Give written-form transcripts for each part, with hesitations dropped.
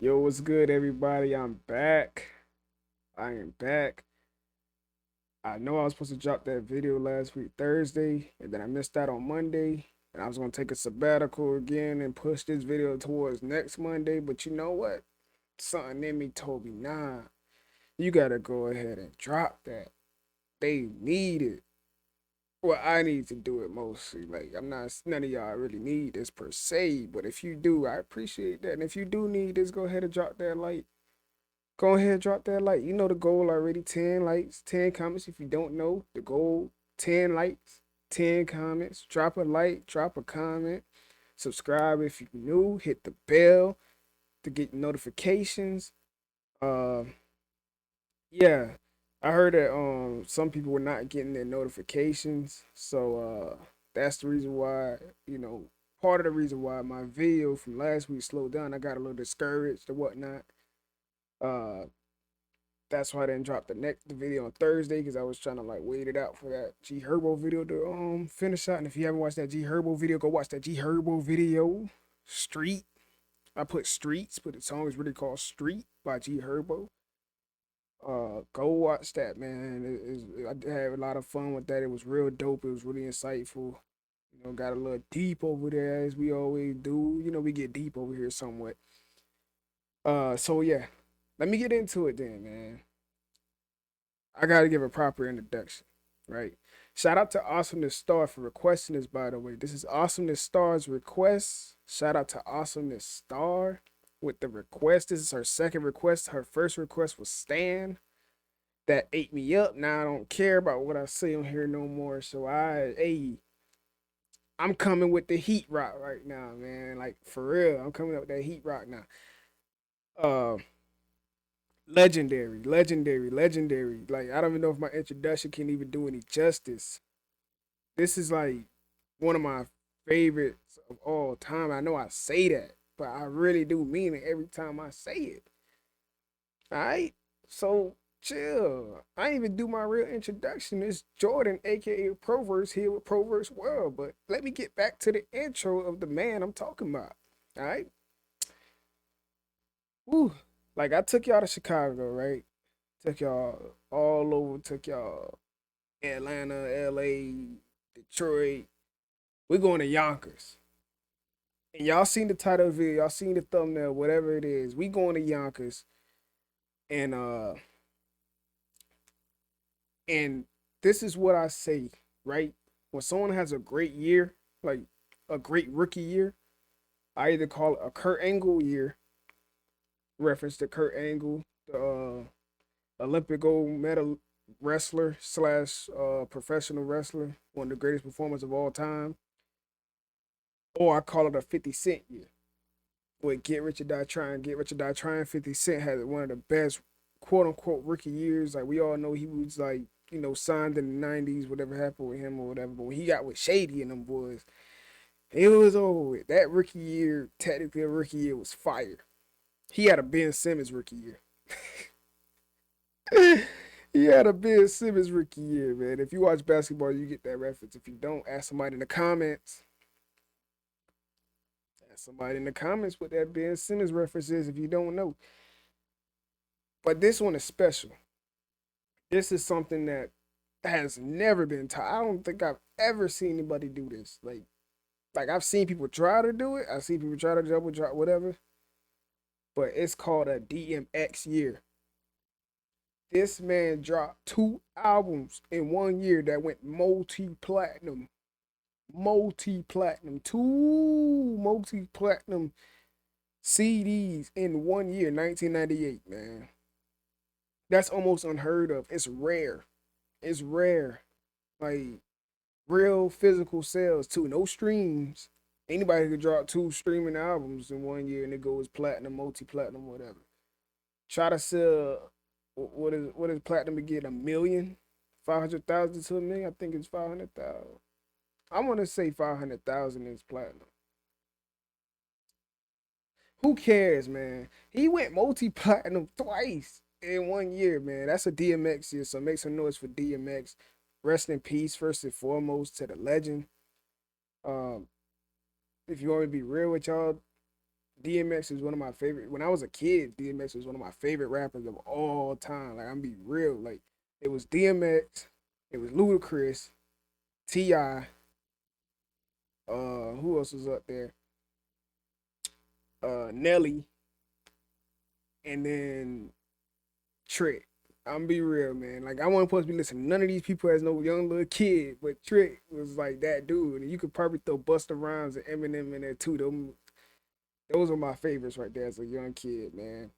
Yo, what's good, everybody? I'm back. I am back. I know I was supposed to drop that video last week, Thursday, and then I missed out on Monday. And I was gonna take a sabbatical again and push this video towards next Monday. But you know what? Something in me told me, nah, you gotta go ahead and drop that. They need it. Well, I need to do it mostly. Like, I'm not, none of y'all really need this per se, but if you do, I appreciate that. And if you do need this, go ahead and drop that like. Go ahead and drop that like. You know the goal already. 10 likes, 10 comments. If you don't know, the goal 10 likes, 10 comments. Drop a like, drop a comment. Subscribe if you're new. Hit the bell to get notifications. Uh yeah. I heard that some people were not getting their notifications. So that's the reason why, you know, part of the reason why my video from last week slowed down. I got a little discouraged or whatnot. Uh That's why I didn't drop the video on Thursday because I was trying to like wait it out for that G Herbo video to finish out. And if you haven't watched that G Herbo video, go watch that G Herbo video. Street. I put Streets, but the song is really called Street by G Herbo. Go watch that, man. I had a lot of fun with that. It was real dope. It was really insightful. You know, got a little deep over there as we always do. You know, we get deep over here somewhat. So yeah, let me get into it then, man. I gotta give a proper introduction, right? Shout out to Awesomeness Star for requesting this, by the way. This is Awesomeness Star's request. Shout out to Awesomeness Star with the request. This is her second request. Her first request was Stan. That ate me up. Now I don't care about what I say on here no more. So I'm coming with the heat rock right now, man. Like for real, I'm coming up with that heat rock now. Uh, legendary. Like I don't even know if my introduction can even do any justice. This is like one of my favorites of all time. I know I say that, but I really do mean it every time I say it. All right, so chill. I ain't even do my real introduction. It's Jordan, aka Proverse, here with Proverse World. But let me get back to the intro of the man I'm talking about. All right, woo. Like I took y'all to Chicago, right? Took y'all all over. Took y'all Atlanta, LA, Detroit. We're going to Yonkers. And y'all seen the title of it, y'all seen the thumbnail, whatever it is. We going to Yonkers. And and this is what I say, right? When someone has a great year, like a great rookie year, I either call it a Kurt Angle year, reference to Kurt Angle, the Olympic gold medal wrestler slash professional wrestler, one of the greatest performers of all time, or I call it a 50 Cent year. With Get Rich or Die Trying. Get Rich or Die Trying, 50 Cent had one of the best quote unquote rookie years. Like we all know he was like, you know, signed in the 90s, whatever happened with him or whatever. But when he got with Shady and them boys, it was over with. That rookie year, technically a rookie year, was fire. He had a Ben Simmons rookie year. He had a Ben Simmons rookie year, man. If you watch basketball, you get that reference. If you don't, ask somebody in the comments. Ask somebody in the comments what that Ben Simmons reference is if you don't know. But this one is special. This is something that has never been taught. I don't think I've ever seen anybody do this. Like I've seen people try to do it. I've seen people try to double drop, whatever. But it's called a DMX year. This man dropped two albums in 1 year that went multi-platinum. Multi-platinum. Two multi-platinum CDs in 1 year, 1998, man. That's almost unheard of. It's rare. It's rare. Like real physical sales too. No streams. Anybody could drop two streaming albums in 1 year and it goes platinum, multi-platinum, whatever. Try to sell what is platinum again? 1 million? 500,000 to 1 million? I think it's 500,000. I want to say 500,000 is platinum. Who cares, man? He went multi-platinum twice in 1 year, man. That's a DMX year, so make some noise for DMX. Rest in peace, first and foremost, to the legend. Um, if you want me to be real with y'all, DMX is one of my favorite. When I was a kid, DMX was one of my favorite rappers of all time. Like I'm be real. Like it was DMX, it was Ludacris, Ti. Who else was up there? Nelly, and then Trick. I'm be real, man. Like I wasn't supposed to be listening to none of these people as no young little kid, but Trick was like that dude. And you could probably throw Busta Rhymes and Eminem in there too. Those are my favorites right there as a young kid, man.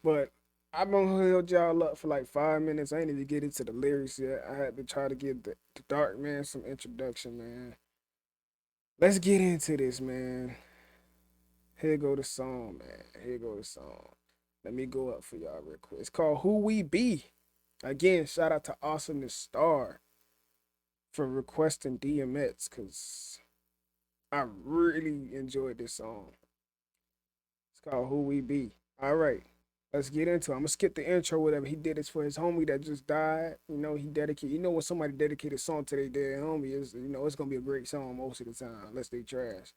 But I've been held y'all up for like 5 minutes. I ain't even get into the lyrics yet. I had to try to give the Dark Man some introduction, man. Let's get into this, man. Here go the song, man. Here go the song. Let me go up for y'all real quick. It's called Who We Be. Again, shout out to Awesome the Star for requesting DMX because I really enjoyed this song. It's called Who We Be. All right, let's get into it. I'm gonna skip the intro, whatever. He did this for his homie that just died. You know, he dedicated, you know, when somebody dedicated a song to their dead homie, is you know, it's gonna be a great song most of the time, unless they trash.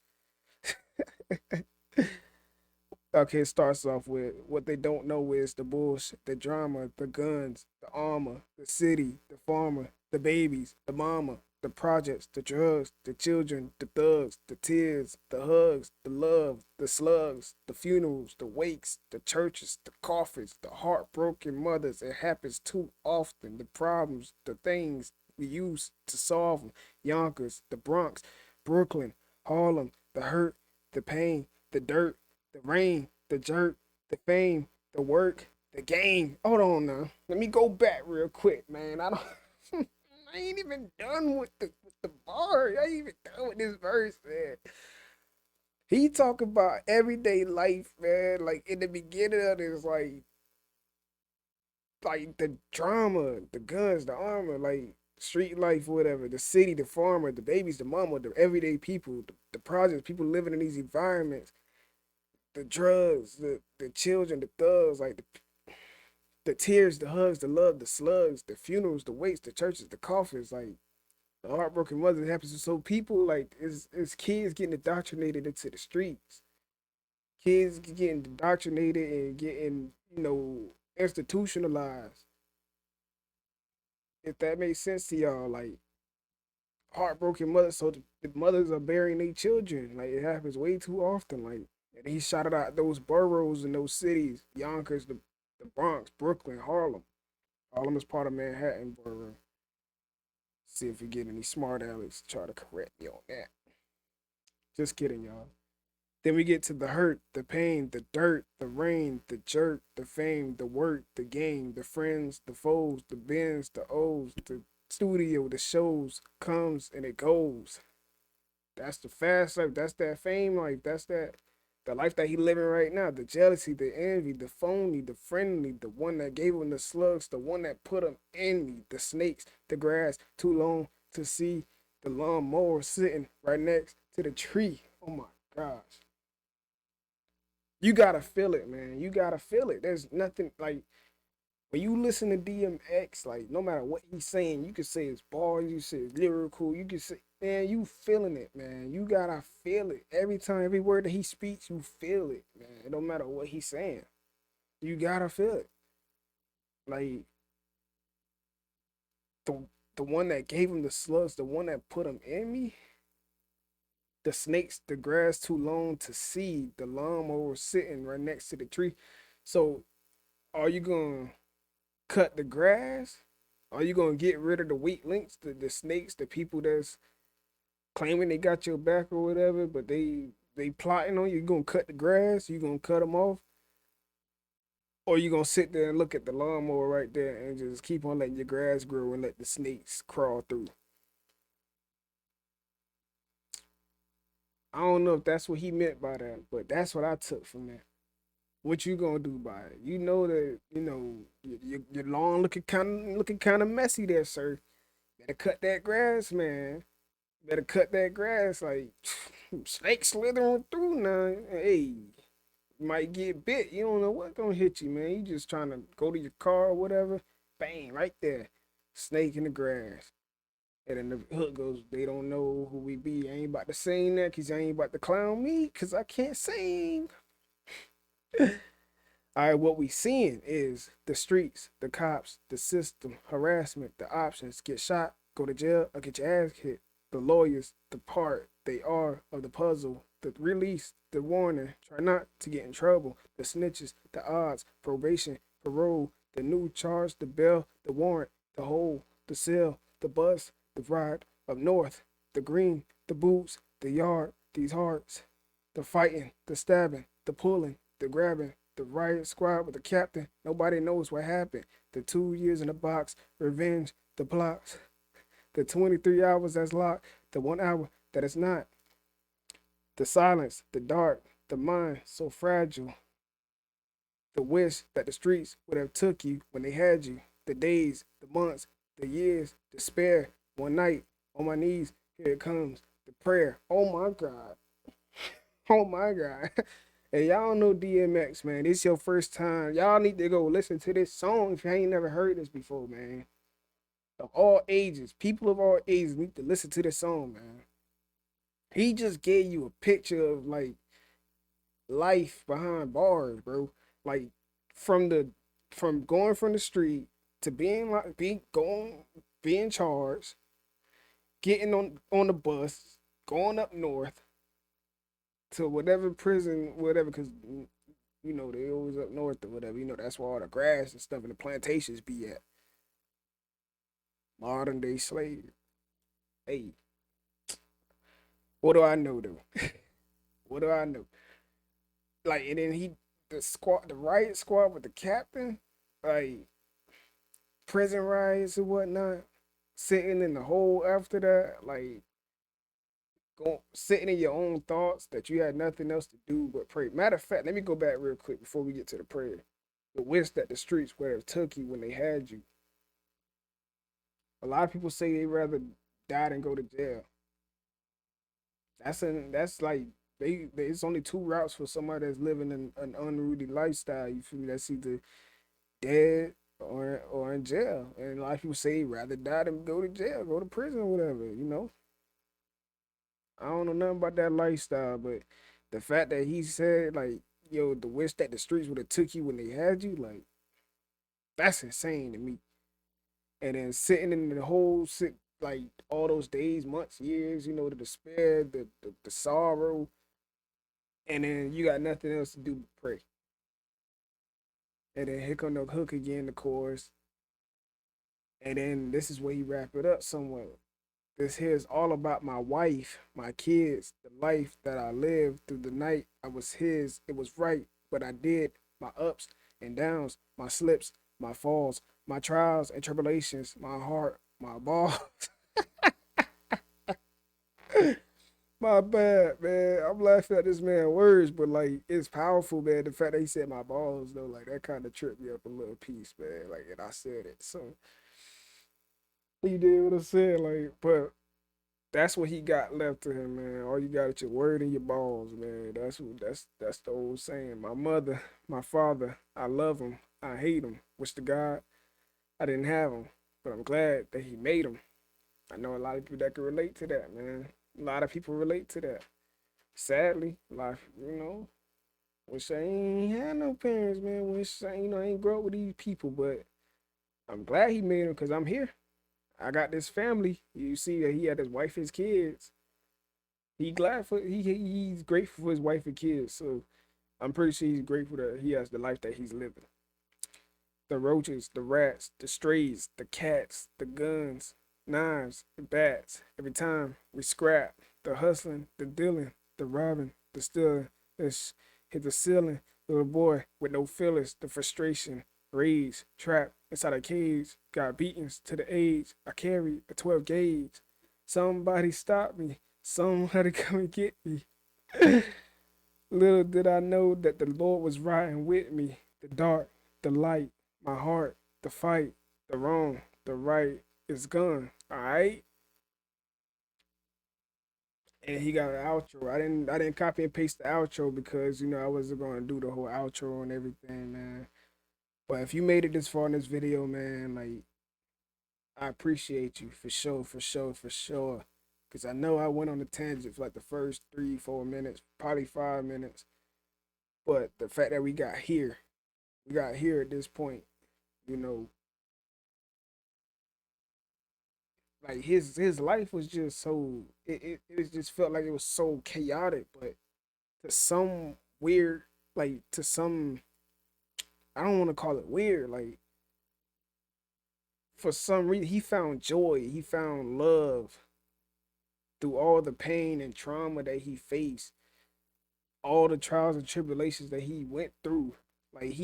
Okay, it starts off with what they don't know is the bullshit, the drama, the guns, the armor, the city, the farmer, the babies, the mama, the projects, the drugs, the children, the thugs, the tears, the hugs, the love, the slugs, the funerals, the wakes, the churches, the coffins, the heartbroken mothers. It happens too often. The problems, the things we use to solve them. Yonkers, the Bronx, Brooklyn, Harlem, the hurt, the pain, the dirt, the rain, the jerk, the fame, the work, the game. Hold on now. Let me go back real quick, man. I don't I ain't even done with the bar. I ain't even done with this verse, man. He talk about everyday life, man. Like in the beginning of this, like the drama, the guns, the armor, like street life, whatever, the city, the farmer, the babies, the mama, the everyday people, the projects, people living in these environments, the drugs, the children, the thugs, like the tears, the hugs, the love, the slugs, the funerals, the wakes, the churches, the coffins, like the heartbroken mother that happens to so people like is kids getting indoctrinated into the streets. Kids getting indoctrinated and getting, you know, institutionalized. If that makes sense to y'all, like heartbroken mothers, so the mothers are burying their children. Like it happens way too often. Like and he shouted out those boroughs and those cities, Yonkers, the Bronx, Brooklyn, Harlem. Harlem is part of Manhattan borough. See if we get any smart alecks to try to correct me on that. Just kidding, y'all. Then we get to the hurt, the pain, the dirt, the rain, the jerk, the fame, the work, the game, the friends, the foes, the bins, the O's, the studio, the shows, comes and it goes. That's the fast life. That's that fame life. That's that the life that he living right now. The jealousy, the envy, the phony, the friendly, the one that gave him the slugs, the one that put him in me, the snakes, the grass, too long to see, the lawnmower sitting right next to the tree. Oh my gosh. You gotta feel it, man. You gotta feel it. There's nothing like when you listen to DMX, like no matter what he's saying, you can say it's bars, you say it's lyrical, you can say, man, you feeling it, man. You gotta feel it. Every time, every word that he speaks, you feel it, man. It don't matter what he's saying. You gotta feel it. Like the the one that gave him the slugs, the one that put him in me, the snakes, the grass too long to see, the lawnmower sitting right next to the tree. So are you gonna cut the grass? Are you gonna get rid of the weak links, the snakes, the people that's claiming they got your back or whatever, but they plotting on you? You gonna cut the grass? You gonna cut them off? Or you gonna sit there and look at the lawnmower right there and just keep on letting your grass grow and let the snakes crawl through? I don't know if that's what he meant by that, but that's what I took from that. What you gonna do by it? You know that you know your lawn looking kind of messy there, sir. Better cut that grass, man. Better cut that grass. Like snake slithering through now. Hey, you might get bit. You don't know what gonna hit you, man. You just trying to go to your car or whatever. Bang, right there. Snake in the grass. And then the hook goes, they don't know who we be. I ain't about to sing that because I ain't about to clown me because I can't sing. All right, what we seeing is the streets, the cops, the system, harassment, the options, get shot, go to jail, or get your ass hit. The lawyers, the part they are of the puzzle, the release, the warning, try not to get in trouble, the snitches, the odds, probation, parole, the new charge, the bail, the warrant, the hole, the cell, the bus, the ride up north, the green, the boots, the yard, these hearts, the fighting, the stabbing, the pulling, the grabbing, the riot squad with the captain. Nobody knows what happened. The 2 years in the box, revenge, the plots, the 23 hours that's locked, the 1 hour that is not, the silence, the dark, the mind so fragile, the wish that the streets would have took you when they had you, the days, the months, the years, despair, one night, on my knees, here it comes, the prayer. Oh my God. Oh my God. Hey, y'all don't know DMX, man. This your first time. Y'all need to go listen to this song if you ain't never heard this before, man. Of all ages, people of all ages need to listen to this song, man. He just gave you a picture of like life behind bars, bro. Like from the from going from the street to being like being charged, getting on the bus, going up north to whatever prison, whatever, because you know they always up north or whatever. You know that's where all the grass and stuff and the plantations be at. Modern day slave. Hey, what do I know though? What do I know? Like, and then the riot squad with the captain, like prison riots and whatnot, sitting in the hole after that, like sitting in your own thoughts that you had nothing else to do but pray. Matter of fact, let me go back real quick before we get to the prayer. The wish that the streets would have took you when they had you. A lot of people say they rather die than go to jail. That's like it's only two routes for somebody that's living an unruly lifestyle. You feel me? That's either dead or in jail. And a lot of people say rather die than go to jail, go to prison, or whatever. You know, I don't know nothing about that lifestyle, but the fact that he said like, yo, the wish that the streets would have took you when they had you, like that's insane to me. And then sitting in the whole sit like all those days, months, years, you know, the despair, the sorrow, and then you got nothing else to do but pray. And then here come the hook again, the chorus, and then this is where he wrap it up somewhat. This here is all about my wife, my kids, the life that I lived through the night. I was his. It was right, but I did my ups and downs, my slips, my falls, my trials and tribulations, my heart, my balls. My bad, man. I'm laughing at this man's words, but like it's powerful, man. The fact that he said my balls though, like that kind of tripped me up a little piece, man. Like, and I said it, so he did what I said, like, but that's what he got left to him, man. All you got is your word and your balls, man. That's the old saying. My mother, my father, I love him, I hate him. Wish to God I didn't have him, but I'm glad that he made him. I know a lot of people that can relate to that, man. A lot of people relate to that. Sadly, life, wish I ain't had no parents, man. Wish I ain't grow up with these people, but I'm glad he made them because I'm here. I got this family. You see that he had his wife, his kids. He's grateful for his wife and kids. So I'm pretty sure he's grateful that he has the life that he's living. The roaches, the rats, the strays, the cats, the guns, knives, the bats. Every time we scrap, the hustling, the dealing, the robbing, the stealing, hit the ceiling. Little boy with no feelings, the frustration, rage, trapped inside a cage, got beatings to the age. I carry a 12 gauge. Somebody stop me. Somebody come and get me. Little did I know that the Lord was riding with me. The dark, the light, my heart, the fight, the wrong, the right is gone. Alright? And he got an outro. I didn't copy and paste the outro because I wasn't gonna do the whole outro and everything, man. But if you made it this far in this video, man, like I appreciate you for sure, for sure, for sure. Cause I know I went on a tangent for like the first 3, 4 minutes, probably 5 minutes. But the fact that we got here at this point, you know, like his life was just so it just felt like it was so chaotic, but to some weird, like to some, I don't want to call it weird, like for some reason he found joy, he found love through all the pain and trauma that he faced, all the trials and tribulations that he went through. Like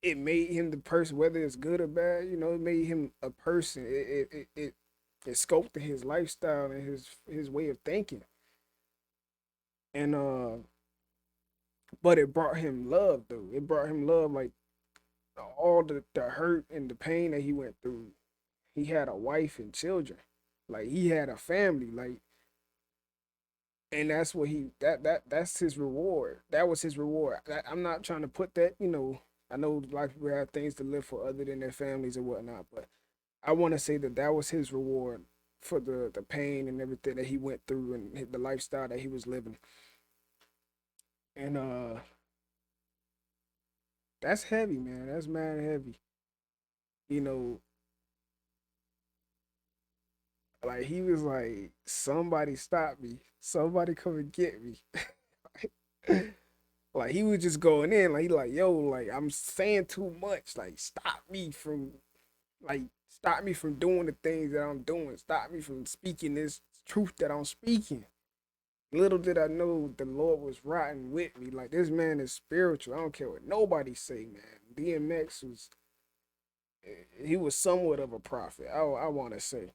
it made him the person, whether it's good or bad. It made him a person. It sculpted his lifestyle and his way of thinking. And but it brought him love though. It brought him love, like all the hurt and the pain that he went through. He had a wife and children. Like he had a family. Like, and that's what that's his reward. That was his reward. I'm not trying to put that, I know a lot of people have things to live for other than their families and whatnot, but I want to say that that was his reward for the pain and everything that he went through and the lifestyle that he was living. And that's heavy, man. That's mad heavy. You know, like he was like, somebody stop me. Somebody come and get me. Like he was just going in, like he like, yo, like I'm saying too much. Like like stop me from doing the things that I'm doing. Stop me from speaking this truth that I'm speaking. Little did I know the Lord was riding with me. Like this man is spiritual. I don't care what nobody say, man. DMX was, he was somewhat of a prophet. I want to say,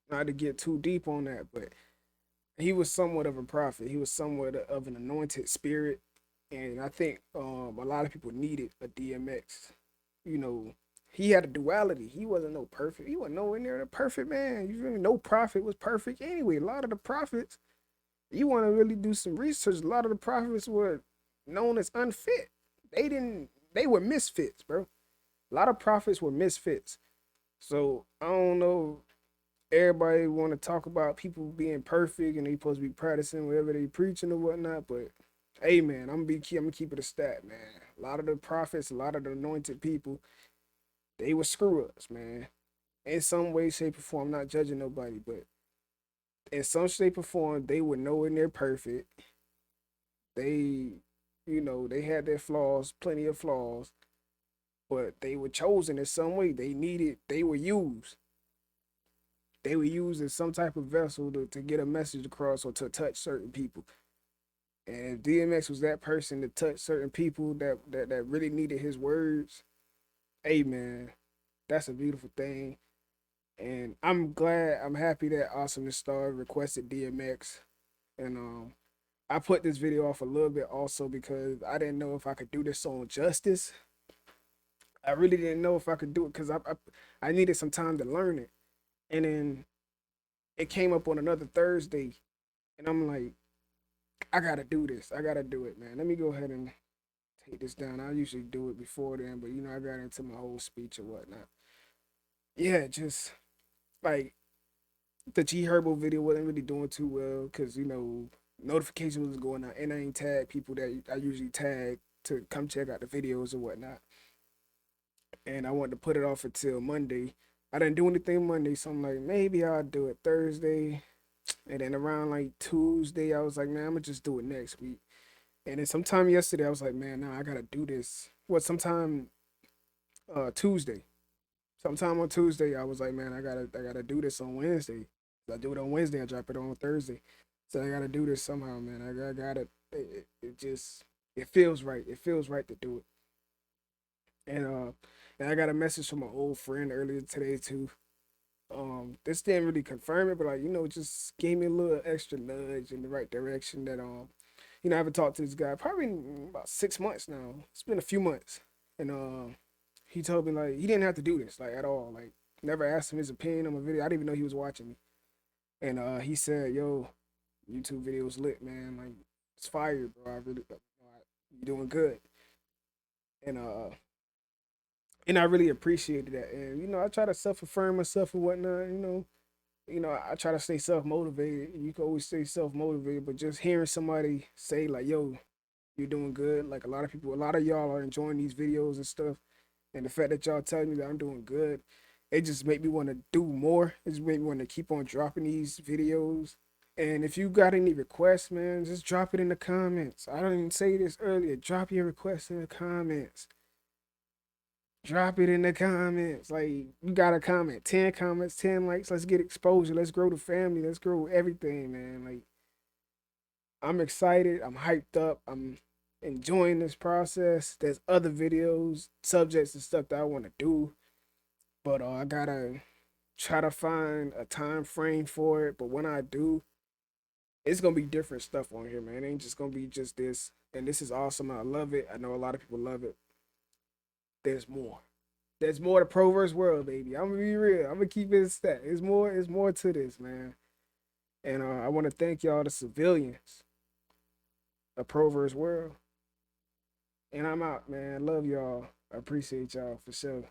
not to get too deep on that, but he was somewhat of a prophet. He was somewhat of an anointed spirit, and I think a lot of people needed a DMX. You know, he had a duality. He wasn't no perfect. He wasn't nowhere near the perfect man. You feel me? No prophet was perfect anyway. A lot of the prophets, you want to really do some research. A lot of the prophets were known as unfit. They didn't. They were misfits, bro. A lot of prophets were misfits. So I don't know, everybody want to talk about people being perfect and they supposed to be practicing whatever they preaching or whatnot, but hey man, I'm gonna keep it a stat, man. A lot of the prophets, a lot of the anointed people, they were screw ups, man. In some way, shape, or form. I'm not judging nobody, but in some shape or form, they were nowhere near perfect. They, they had their flaws, plenty of flaws, but they were chosen in some way. They were used. They were used as some type of vessel to get a message across or to touch certain people. And if DMX was that person to touch certain people that really needed his words, hey man, that's a beautiful thing. And I'm happy that Awesomeness Star requested DMX. And I put this video off a little bit also because I didn't know if I could do this on Justice. I really didn't know if I could do it because I needed some time to learn it. And then it came up on another Thursday, and I'm like, I gotta do this. I gotta do it, man. Let me go ahead and take this down. I usually do it before then, but I got into my whole speech or whatnot. Yeah, just like the G Herbo video wasn't really doing too well because notifications was going out, and I ain't tag people that I usually tag to come check out the videos or whatnot. And I wanted to put it off until Monday. I didn't do anything Monday, so I'm like, maybe I'll do it Thursday. And then around like Tuesday, I was like, man, I'm gonna just do it next week. And then sometime yesterday, I was like, man, nah, I gotta do this. Sometime Tuesday. Sometime on Tuesday, I was like, man, I gotta do this on Wednesday. I do it on Wednesday, I drop it on Thursday. So I gotta do this somehow, man. I gotta. It just it feels right. It feels right to do it. And I got a message from an old friend earlier today too. This didn't really confirm it, but like, just gave me a little extra nudge in the right direction that I haven't talked to this guy probably in about 6 months now. It's been a few months. And he told me like he didn't have to do this, like at all. Like never asked him his opinion on my video. I didn't even know he was watching me. And he said, yo, YouTube video's lit, man. Like it's fire, bro. I really you doing good. And And I really appreciated that. And I try to self-affirm myself and whatnot. I try to stay self-motivated. You can always stay self-motivated, but just hearing somebody say like, "Yo, you're doing good." Like a lot of y'all are enjoying these videos and stuff. And the fact that y'all telling me that I'm doing good, it just make me want to do more. It just make me want to keep on dropping these videos. And if you got any requests, man, just drop it in the comments. I didn't say this earlier. Drop your requests in the comments. Drop it in the comments. Like, you got a comment, 10 comments, 10 likes. Let's get exposure. Let's grow the family. Let's grow everything, man. Like, I'm excited. I'm hyped up. I'm enjoying this process. There's other videos, subjects, and stuff that I want to do, but I gotta try to find a time frame for it. But when I do, it's gonna be different stuff on here, man. It ain't just gonna be just this. And this is awesome. I love it. I know a lot of people love it. There's more. There's more to Proverse World, baby. I'm gonna be real. I'm gonna keep it a stat. It's more. It's more to this, man. And I want to thank y'all, the civilians of Proverse World. And I'm out, man. Love y'all. I appreciate y'all for sure.